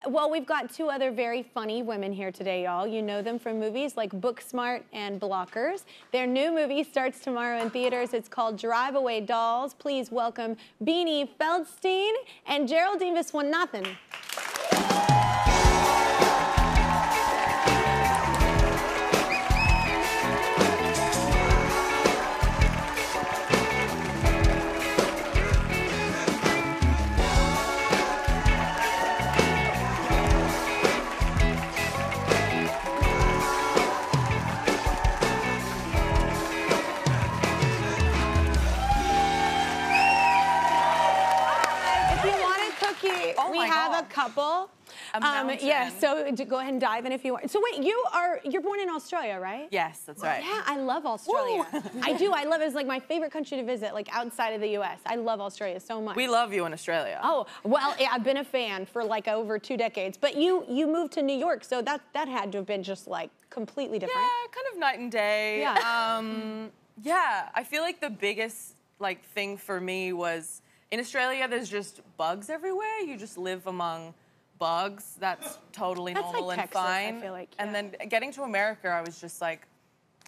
Well, we've got two other very funny women here today, y'all. You know them from movies like Booksmart and Blockers. Their new movie starts tomorrow in theaters. It's called Drive Away Dolls. Please welcome Beanie Feldstein and Geraldine Viswanathan. We have a couple. Yeah, so go ahead and dive in if you want. So wait, you're born in Australia, right? Yes, that's right. Yeah, I love Australia. I do. I love it. It's like my favorite country to visit, like outside of the U.S. I love Australia so much. We love you in Australia. Oh, well, yeah, I've been a fan for like over 2 decades. But you moved to New York, so that had to have been just like completely different. Yeah, kind of night and day. Yeah. Yeah, I feel like the biggest like thing for me was in Australia, there's just bugs everywhere. You just live among bugs. That's totally normal like and Texas, fine. I feel like, yeah. And then getting to America, I was just like,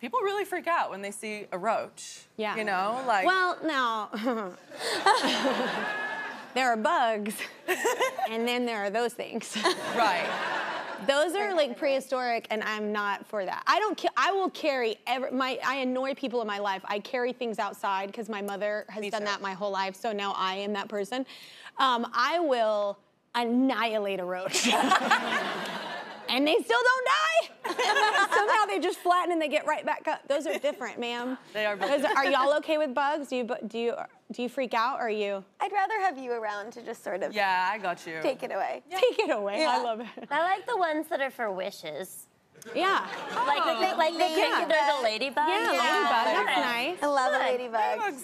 people really freak out when they see a roach. Yeah. You know, like. Well, now there are bugs, and then there are those things. Right. Those are like prehistoric, and I'm not for that. I will carry I annoy people in my life. I carry things outside because my mother has done that my whole life, so now I am that person. I will annihilate a roach. And they still don't die. Somehow they just flatten and they get right back up. Those are different, ma'am. They are. Are y'all okay with bugs? Do you freak out, or are you? I'd rather have you around to just sort of. Yeah, I got you. Take it away. Yeah. Take it away. Yeah. I love it. I like the ones that are for wishes. Yeah. Like there's a ladybug. Yeah, ladybug. That's nice. I love a ladybug.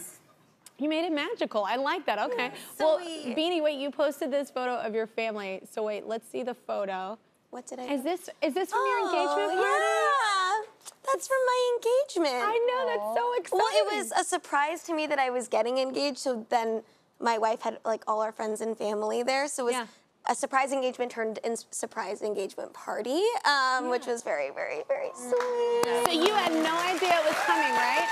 You made it magical. I like that. Okay. So well, Beanie, wait. You posted this photo of your family. So wait, let's see the photo. What did I? Is this from your engagement party? Yeah, that's from my engagement. I know, that's so exciting. Well, it was a surprise to me that I was getting engaged. So then my wife had like all our friends and family there. So it was a surprise engagement turned into surprise engagement party, which was very, very, very sweet. So you had no idea it was coming, right?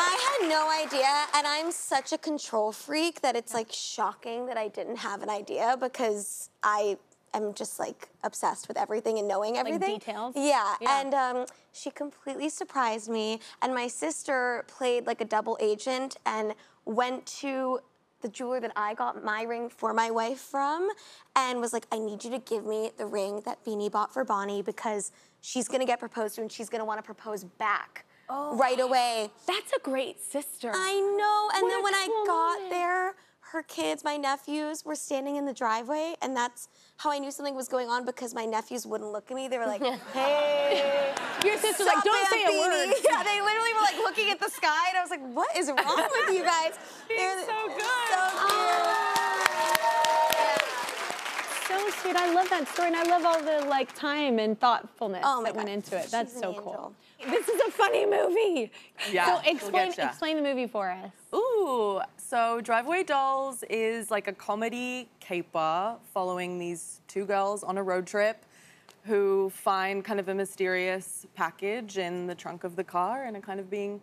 I had no idea, and I'm such a control freak that it's like shocking that I didn't have an idea because I'm just like obsessed with everything and knowing everything. Like details? Yeah. And she completely surprised me. And my sister played like a double agent and went to the jeweler that I got my ring for my wife from and was like, I need you to give me the ring that Beanie bought for Bonnie because she's gonna get proposed to and she's gonna wanna propose back right away. That's a great sister. I know. And what then when I got moment. there, her kids, my nephews, were standing in the driveway, and that's how I knew something was going on because my nephews wouldn't look at me. They were like, hey. Your sister's like, don't say a word. Yeah, they literally were like looking at the sky, and I was like, what is wrong with you guys? They're so good. So cute. So sweet. I love that story, and I love all the like time and thoughtfulness that went into it. That's She's so an cool. angel. This is a funny movie. Yeah. So explain the movie for us. Ooh, so Drive Away Dolls is like a comedy caper following these two girls on a road trip who find kind of a mysterious package in the trunk of the car and are kind of being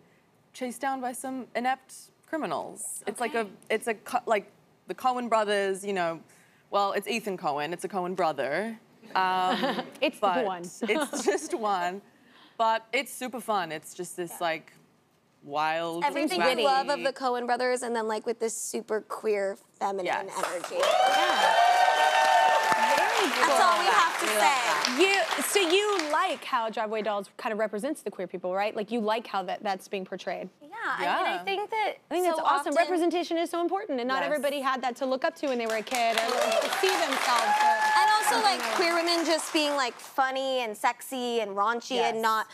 chased down by some inept criminals. It's like like the Coen Brothers, you know, well, it's Ethan Coen, it's a Coen brother. It's the one. It's just one. But it's super fun. It's just this like wild, everything wacky. I love of the Coen Brothers, and then like with this super queer feminine energy. Yeah. That's all we have to say. So you like how Drive Away Dolls kind of represents the queer people, right? Like you like how that's being portrayed. Yeah, I mean, I think that's awesome. Representation is so important, and not everybody had that to look up to when they were a kid or to see themselves. And also, like, queer women just being, like, funny and sexy and raunchy and not...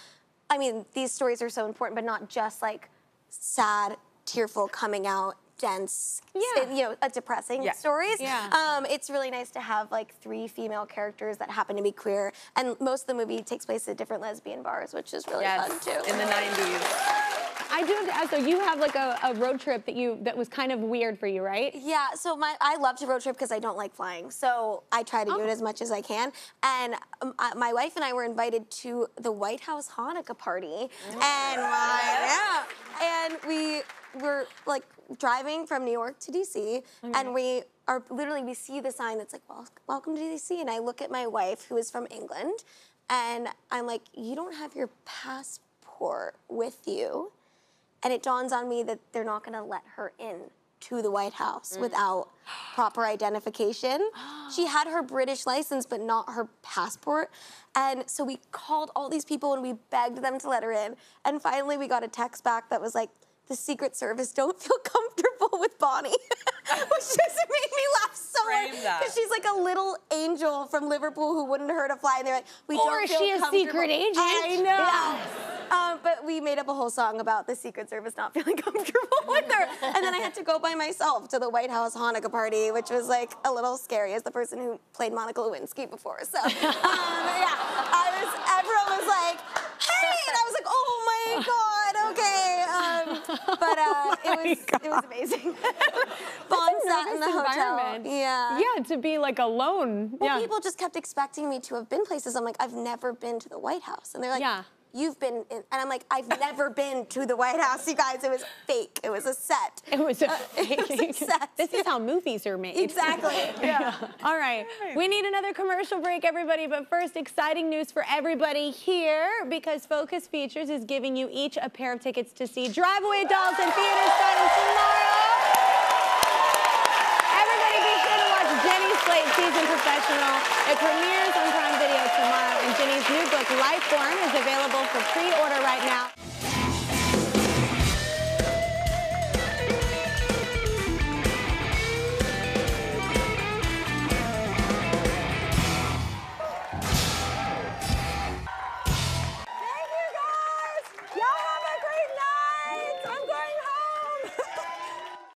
I mean, these stories are so important, but not just, like, sad, tearful, coming out, dense, you know, depressing stories. Yeah. It's really nice to have, like, 3 female characters that happen to be queer. And most of the movie takes place at different lesbian bars, which is really fun, too. In the 90s. I do have to ask though, you have like a road trip that was kind of weird for you, right? Yeah, so I love to road trip because I don't like flying. So I try to do it as much as I can. And my wife and I were invited to the White House Hanukkah party. And we were like driving from New York to DC, and we see the sign that's like, welcome to DC. And I look at my wife, who is from England, and I'm like, you don't have your passport with you. And it dawns on me that they're not gonna let her in to the White House without proper identification. She had her British license, but not her passport. And so we called all these people and we begged them to let her in. And finally we got a text back that was like, the Secret Service don't feel comfortable with Bonnie, which just made me laugh so much. Because she's like a little angel from Liverpool who wouldn't hurt a fly. And they're like, we don't feel comfortable. Or is she a secret agent? I know. But we made up a whole song about the Secret Service not feeling comfortable with her. And then I had to go by myself to the White House Hanukkah party, which was like a little scary as the person who played Monica Lewinsky before. So, everyone was like, hey, and I was like, oh my God, okay. It was amazing. Bond sat in the hotel. Yeah. Yeah, to be like alone. Well, people just kept expecting me to have been places. I'm like, I've never been to the White House. And they're like, you've been in, and I'm like, I've never been to the White House, you guys. It was fake. It was a set. It was a fake set. This is how movies are made. Exactly. Yeah. All right. We need another commercial break, everybody. But first, exciting news for everybody here, because Focus Features is giving you each a pair of tickets to see Drive Away Dolls in theaters starting tomorrow. Everybody be sure to watch Jenny's Slate Season Professional. It premieres on Prime Video tomorrow, and Jenny's new book, Lifeform, is available for pre-order right now. Thank you, guys. Y'all have a great night. I'm going home.